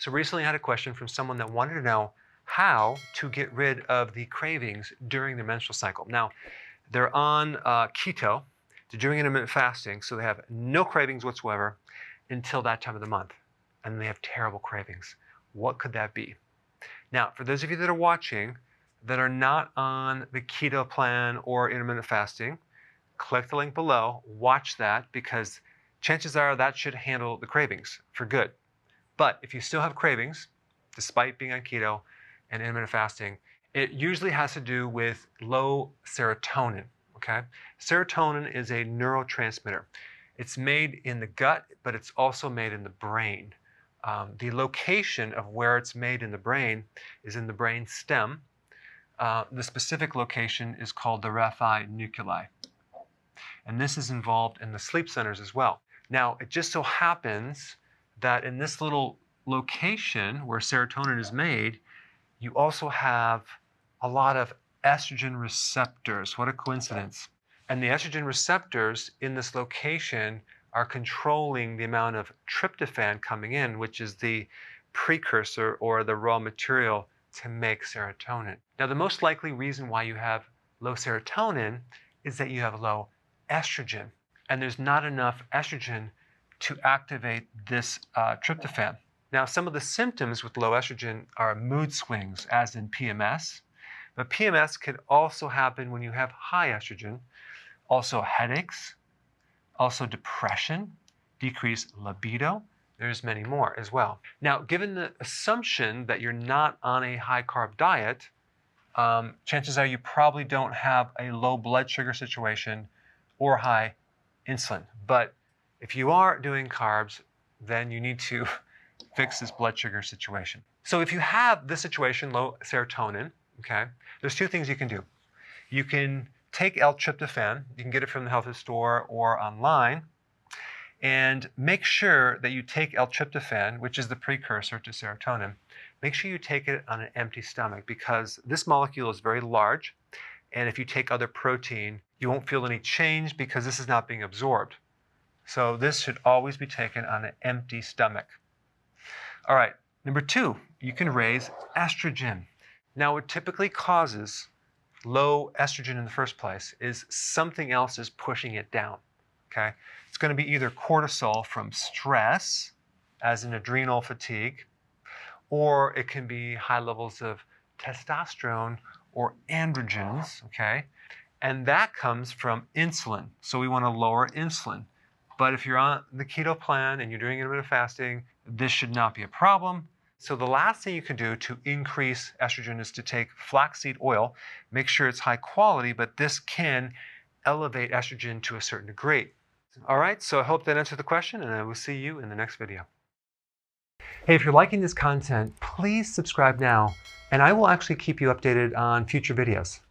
So recently I had a question from someone that wanted to know how to get rid of the cravings during their menstrual cycle. Now, they're on keto, they're doing intermittent fasting, so they have no cravings whatsoever until that time of the month. And they have terrible cravings. What could that be? Now, for those of you that are watching that are not on the keto plan or intermittent fasting, click the link below, watch that, because chances are that should handle the cravings for good. But if you still have cravings, despite being on keto and intermittent fasting, it usually has to do with low serotonin, okay? Serotonin is a neurotransmitter. It's made in the gut, but it's also made in the brain. The location of where it's made in the brain is in the brain stem. The specific location is called the raphe nuclei. And this is involved in the sleep centers as well. Now, it just so happens that in this little location where serotonin is made, you also have a lot of estrogen receptors. What a coincidence. And the estrogen receptors in this location are controlling the amount of tryptophan coming in, which is the precursor or the raw material to make serotonin. Now, the most likely reason why you have low serotonin is that you have low estrogen, and there's not enough estrogen to activate this tryptophan. Now, some of the symptoms with low estrogen are mood swings, as in PMS, but PMS could also happen when you have high estrogen, also headaches, also depression, decreased libido. There's many more as well. Now, given the assumption that you're not on a high-carb diet, chances are you probably don't have a low blood sugar situation or high insulin. But if you are doing carbs, then you need to fix this blood sugar situation. So if you have this situation, low serotonin, okay, there's two things you can do. You can take L-tryptophan, you can get it from the health food store or online, and make sure that you take L-tryptophan, which is the precursor to serotonin, make sure you take it on an empty stomach, because this molecule is very large, and if you take other protein, you won't feel any change because this is not being absorbed. So this should always be taken on an empty stomach. All right, number two, you can raise estrogen. Now, what typically causes low estrogen in the first place is something else is pushing it down, okay? It's going to be either cortisol from stress, as in adrenal fatigue, or it can be high levels of testosterone or androgens, okay? And that comes from insulin. So we want to lower insulin. But if you're on the keto plan and you're doing intermittent fasting, this should not be a problem. So the last thing you can do to increase estrogen is to take flaxseed oil. Make sure it's high quality, but this can elevate estrogen to a certain degree. All right, so I hope that answered the question, and I will see you in the next video. Hey, if you're liking this content, please subscribe now, and I will actually keep you updated on future videos.